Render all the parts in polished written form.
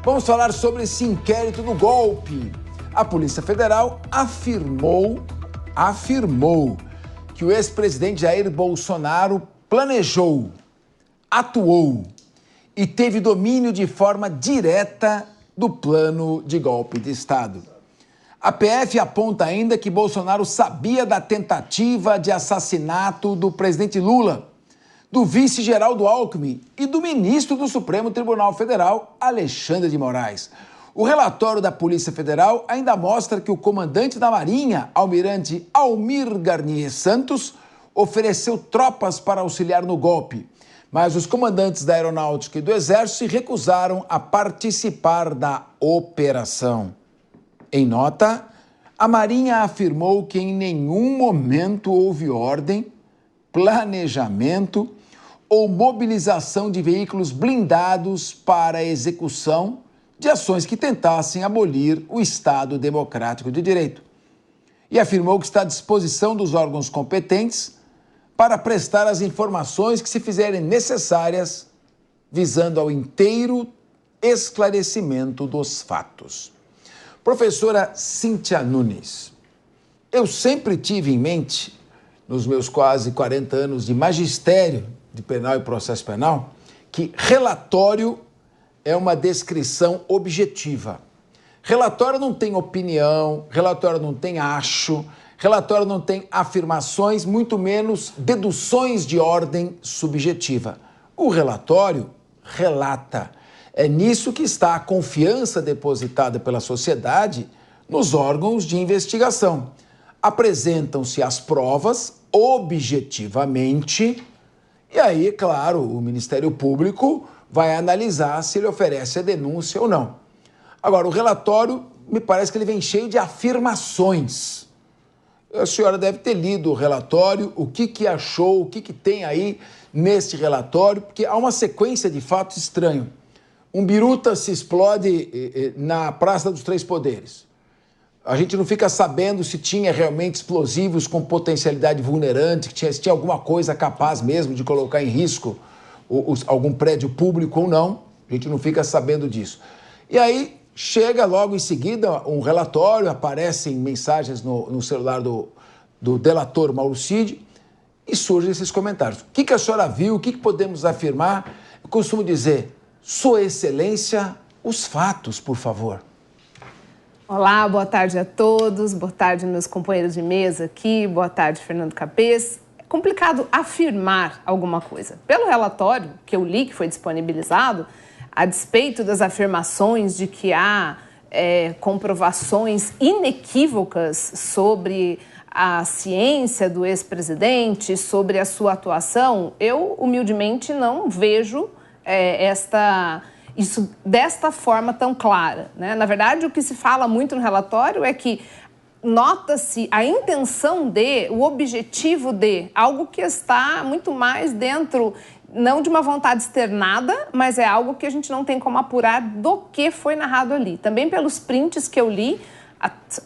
Vamos falar sobre esse inquérito do golpe. A Polícia Federal afirmou que o ex-presidente Jair Bolsonaro planejou, atuou e teve domínio de forma direta do plano de golpe de Estado. A PF aponta ainda que Bolsonaro sabia da tentativa de assassinato do presidente Lula, do vice Geraldo Alckmin e do ministro do Supremo Tribunal Federal, Alexandre de Moraes. O relatório da Polícia Federal ainda mostra que o comandante da Marinha, almirante Almir Garnier Santos, ofereceu tropas para auxiliar no golpe, mas os comandantes da Aeronáutica e do Exército se recusaram a participar da operação. Em nota, a Marinha afirmou que em nenhum momento houve ordem, planejamento ou mobilização de veículos blindados para a execução de ações que tentassem abolir o Estado Democrático de Direito. E afirmou que está à disposição dos órgãos competentes para prestar as informações que se fizerem necessárias, visando ao inteiro esclarecimento dos fatos. Professora Cíntia Nunes, eu sempre tive em mente, nos meus quase 40 anos de magistério de penal e processo penal, que relatório é uma descrição objetiva. Relatório não tem opinião, relatório não tem acho, relatório não tem afirmações, muito menos deduções de ordem subjetiva. O relatório relata. É nisso que está a confiança depositada pela sociedade nos órgãos de investigação. Apresentam-se as provas objetivamente e aí, claro, o Ministério Público vai analisar se ele oferece a denúncia ou não. Agora, o relatório, me parece que ele vem cheio de afirmações. A senhora deve ter lido o relatório, o que achou, o que tem aí nesse relatório, porque há uma sequência de fatos estranhos. Um biruta se explode na Praça dos Três Poderes. A gente não fica sabendo se tinha realmente explosivos com potencialidade vulnerante, se tinha alguma coisa capaz mesmo de colocar em risco algum prédio público ou não. A gente não fica sabendo disso. E aí chega logo em seguida um relatório, aparecem mensagens no celular do delator Mauro Cid e surgem esses comentários. O que a senhora viu? O que podemos afirmar? Eu costumo dizer, Sua Excelência, os fatos, por favor. Olá, boa tarde a todos, boa tarde meus companheiros de mesa aqui, boa tarde Fernando Capês. É complicado afirmar alguma coisa. Pelo relatório que eu li, que foi disponibilizado, a despeito das afirmações de que há comprovações inequívocas sobre a ciência do ex-presidente, sobre a sua atuação, eu humildemente não vejo isso desta forma tão clara, né? Na verdade, o que se fala muito no relatório é que nota-se a intenção de, o objetivo de, algo que está muito mais dentro, não de uma vontade externada, mas é algo que a gente não tem como apurar do que foi narrado ali. Também pelos prints que eu li,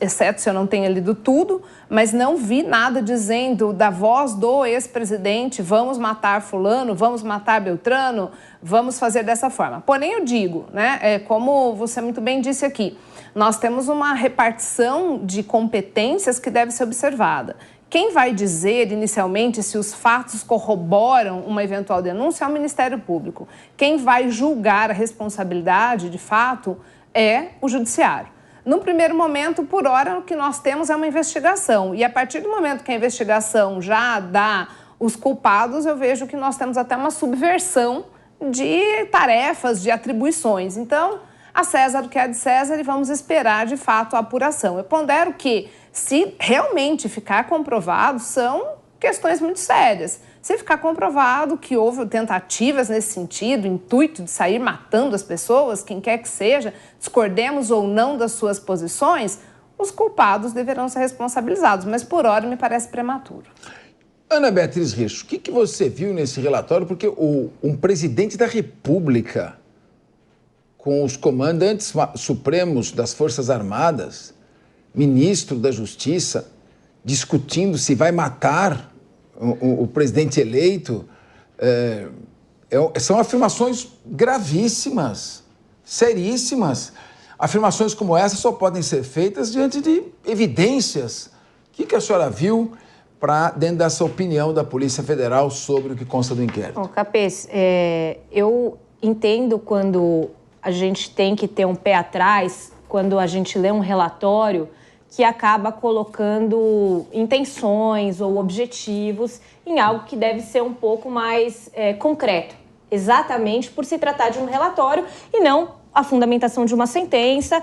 exceto se eu não tenha lido tudo, mas não vi nada dizendo da voz do ex-presidente, vamos matar fulano, vamos matar Beltrano, vamos fazer dessa forma. Porém, eu digo, né, como você muito bem disse aqui, nós temos uma repartição de competências que deve ser observada. Quem vai dizer inicialmente se os fatos corroboram uma eventual denúncia é o Ministério Público. Quem vai julgar a responsabilidade, de fato, é o Judiciário. Num primeiro momento, por hora, o que nós temos é uma investigação. E a partir do momento que a investigação já dá os culpados, eu vejo que nós temos até uma subversão de tarefas, de atribuições. Então, a César o que é de César e vamos esperar, de fato, a apuração. Eu pondero que, se realmente ficar comprovado, são questões muito sérias. Se ficar comprovado que houve tentativas nesse sentido, intuito de sair matando as pessoas, quem quer que seja, discordemos ou não das suas posições, os culpados deverão ser responsabilizados, mas por hora me parece prematuro. Ana Beatriz Richo, o que você viu nesse relatório? Porque um presidente da República, com os comandantes supremos das Forças Armadas, ministro da Justiça, discutindo se vai matar o presidente eleito, são afirmações gravíssimas. seríssimas. Afirmações como essa só podem ser feitas diante de evidências. O que a senhora viu dentro dessa opinião da Polícia Federal sobre o que consta do inquérito? Bom, Capês, eu entendo quando a gente tem que ter um pé atrás, quando a gente lê um relatório que acaba colocando intenções ou objetivos em algo que deve ser um pouco mais concreto, exatamente por se tratar de um relatório e não a fundamentação de uma sentença.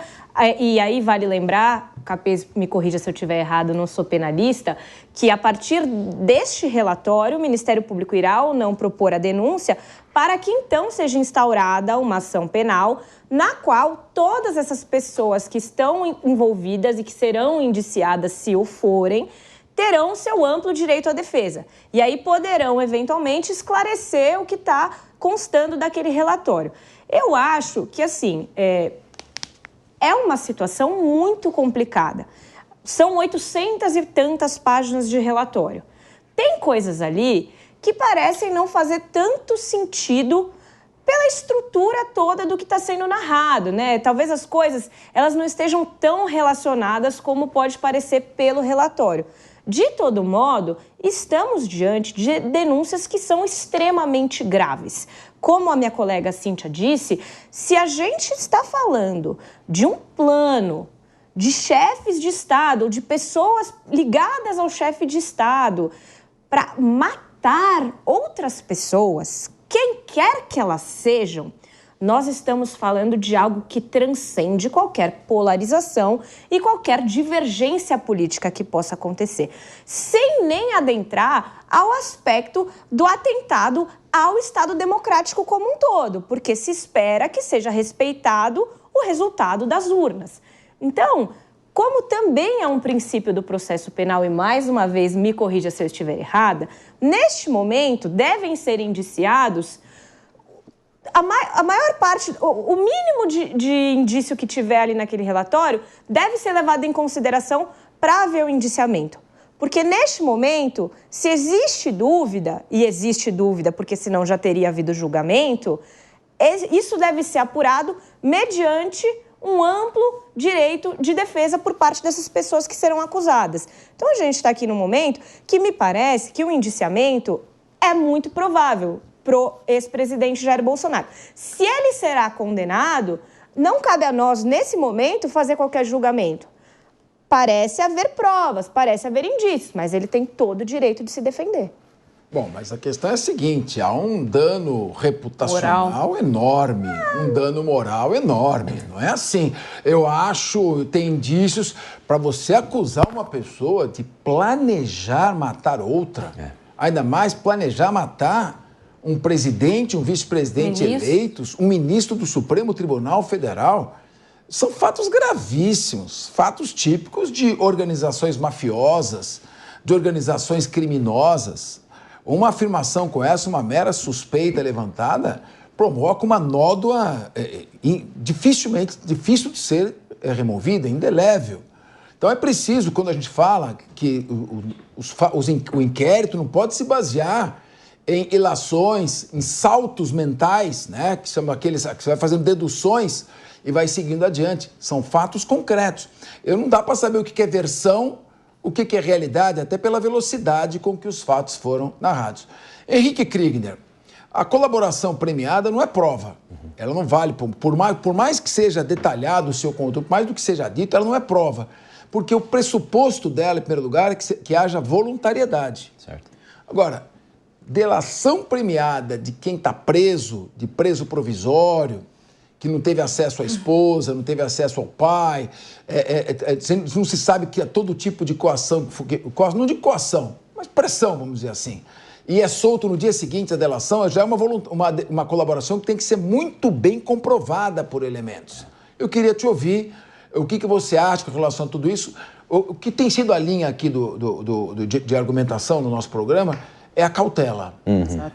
E aí vale lembrar, Capês, me corrija se eu estiver errado, não sou penalista, que a partir deste relatório o Ministério Público irá ou não propor a denúncia para que então seja instaurada uma ação penal na qual todas essas pessoas que estão envolvidas e que serão indiciadas, se o forem, terão seu amplo direito à defesa. E aí poderão, eventualmente, esclarecer o que está constando daquele relatório. Eu acho que, assim, é uma situação muito complicada. São 800 e tantas páginas de relatório. Tem coisas ali que parecem não fazer tanto sentido pela estrutura toda do que está sendo narrado, né? Talvez as coisas elas não estejam tão relacionadas como pode parecer pelo relatório. De todo modo, estamos diante de denúncias que são extremamente graves. Como a minha colega Cíntia disse, se a gente está falando de um plano de chefes de Estado ou de pessoas ligadas ao chefe de Estado para matar outras pessoas, quem quer que elas sejam, nós estamos falando de algo que transcende qualquer polarização e qualquer divergência política que possa acontecer, sem nem adentrar ao aspecto do atentado ao Estado democrático como um todo, porque se espera que seja respeitado o resultado das urnas. Então, como também é um princípio do processo penal, e mais uma vez me corrija se eu estiver errada, neste momento devem ser indiciados a maior parte, o mínimo de indício que tiver ali naquele relatório deve ser levado em consideração para haver o indiciamento. Porque neste momento, se existe dúvida, e existe dúvida porque senão já teria havido julgamento, isso deve ser apurado mediante um amplo direito de defesa por parte dessas pessoas que serão acusadas. Então a gente está aqui num momento que me parece que o indiciamento é muito provável pro ex-presidente Jair Bolsonaro. Se ele será condenado, não cabe a nós, nesse momento, fazer qualquer julgamento. Parece haver provas, parece haver indícios, mas ele tem todo o direito de se defender. Bom, mas a questão é a seguinte, há um dano reputacional enorme, um dano moral enorme, não é assim? Eu acho, tem indícios para você acusar uma pessoa de planejar matar outra, ainda mais planejar matar um presidente, um vice-presidente eleitos, um ministro do Supremo Tribunal Federal. São fatos gravíssimos, fatos típicos de organizações mafiosas, de organizações criminosas. Uma afirmação com essa, uma mera suspeita levantada, provoca uma nódoa difícil de ser removida, indelével. Então é preciso, quando a gente fala que o inquérito não pode se basear em ilações, em saltos mentais, né, que são aqueles que você vai fazendo deduções e vai seguindo adiante. São fatos concretos. Não dá para saber o que é versão, o que é realidade, até pela velocidade com que os fatos foram narrados. Henrique Kriegner, a colaboração premiada não é prova. Ela não vale, por mais que seja detalhado o seu conteúdo, por mais do que seja dito, ela não é prova. Porque o pressuposto dela, em primeiro lugar, é que haja voluntariedade. Certo. Agora, delação premiada de quem está preso, de preso provisório, que não teve acesso à esposa, não teve acesso ao pai, não se sabe que há todo tipo de coação, não de coação, mas pressão, vamos dizer assim, e é solto no dia seguinte a delação, já é uma colaboração que tem que ser muito bem comprovada por elementos. Eu queria te ouvir, o que você acha com relação a tudo isso, o que tem sido a linha aqui de argumentação no nosso programa, é a cautela.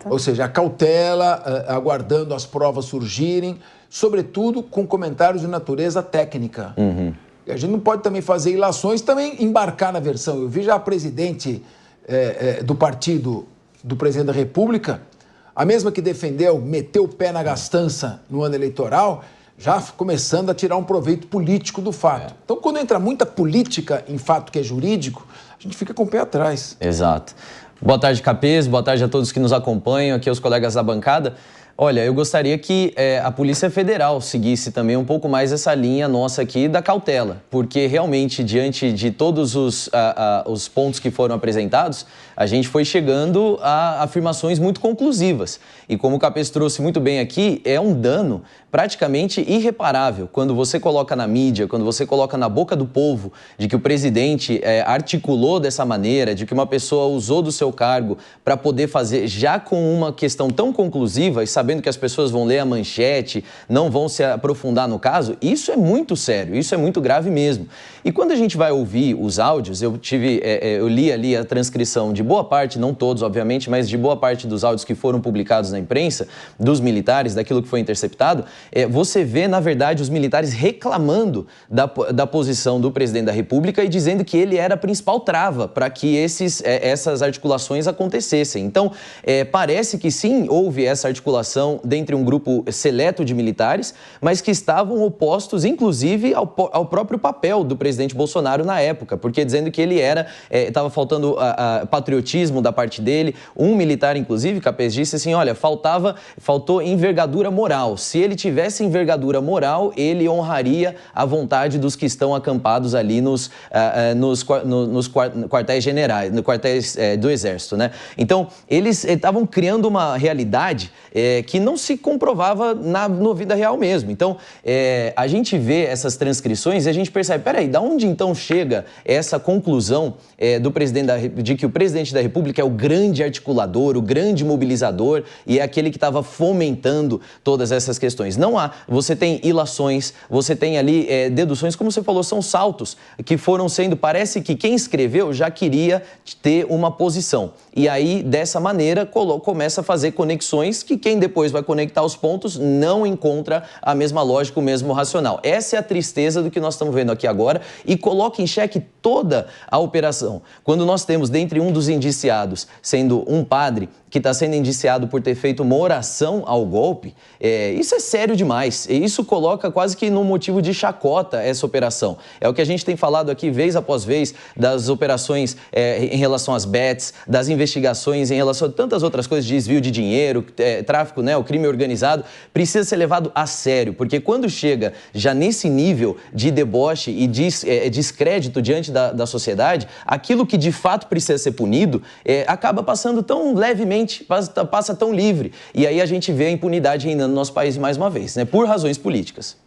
Ou seja, a cautela, aguardando as provas surgirem, sobretudo com comentários de natureza técnica. A gente não pode também fazer ilações, também embarcar na versão. Eu vi já a presidente do partido do presidente da República, a mesma que defendeu, meteu o pé na gastança no ano eleitoral, já começando a tirar um proveito político do fato. Então, quando entra muita política em fato que é jurídico, a gente fica com o pé atrás. Exato. Boa tarde, Capês. Boa tarde a todos que nos acompanham, aqui aos colegas da bancada. Olha, eu gostaria que a Polícia Federal seguisse também um pouco mais essa linha nossa aqui da cautela, porque realmente, diante de todos os pontos que foram apresentados, a gente foi chegando a afirmações muito conclusivas. E como o Capês trouxe muito bem aqui, é um dano praticamente irreparável quando você coloca na mídia, quando você coloca na boca do povo de que o presidente articulou dessa maneira, de que uma pessoa usou do seu cargo para poder fazer, já com uma questão tão conclusiva e sabendo que as pessoas vão ler a manchete, não vão se aprofundar no caso, isso é muito sério, isso é muito grave mesmo. E quando a gente vai ouvir os áudios, eu li ali a transcrição de boa parte, não todos obviamente, mas de boa parte dos áudios que foram publicados na imprensa, dos militares, daquilo que foi interceptado, você vê, na verdade, os militares reclamando da posição do presidente da República e dizendo que ele era a principal trava para que essas articulações acontecessem. Então, parece que sim, houve essa articulação dentre um grupo seleto de militares, mas que estavam opostos, inclusive, ao próprio papel do presidente Bolsonaro na época, porque dizendo que ele estava faltando patriotismo da parte dele. Um militar, inclusive, Capês, disse assim, olha, faltou envergadura moral. Se ele tivesse envergadura moral, ele honraria a vontade dos que estão acampados ali nos quartéis generais, nos quartéis do Exército, né? Então, eles estavam criando uma realidade que não se comprovava na vida real mesmo. Então, a gente vê essas transcrições e a gente percebe, peraí, da onde então chega essa conclusão de que o presidente da República é o grande articulador, o grande mobilizador e é aquele que estava fomentando todas essas questões? Não há. Você tem ilações, você tem ali deduções, como você falou, são saltos que foram sendo, parece que quem escreveu já queria ter uma posição. E aí, dessa maneira, começa a fazer conexões que quem depois vai conectar os pontos não encontra a mesma lógica, o mesmo racional. Essa é a tristeza do que nós estamos vendo aqui agora e coloca em xeque toda a operação. Quando nós temos, dentre um dos indiciados, sendo um padre que está sendo indiciado por ter feito uma oração ao golpe, isso é sério demais. E isso coloca quase que num motivo de chacota essa operação. É o que a gente tem falado aqui vez após vez das operações em relação às bets, das investigações em relação a tantas outras coisas, de desvio de dinheiro, tráfico, né, o crime organizado, precisa ser levado a sério, porque quando chega já nesse nível de deboche e descrédito diante da sociedade, aquilo que de fato precisa ser punido acaba passando tão levemente, passa tão livre. E aí a gente vê a impunidade reinando no nosso país mais uma vez, né, por razões políticas.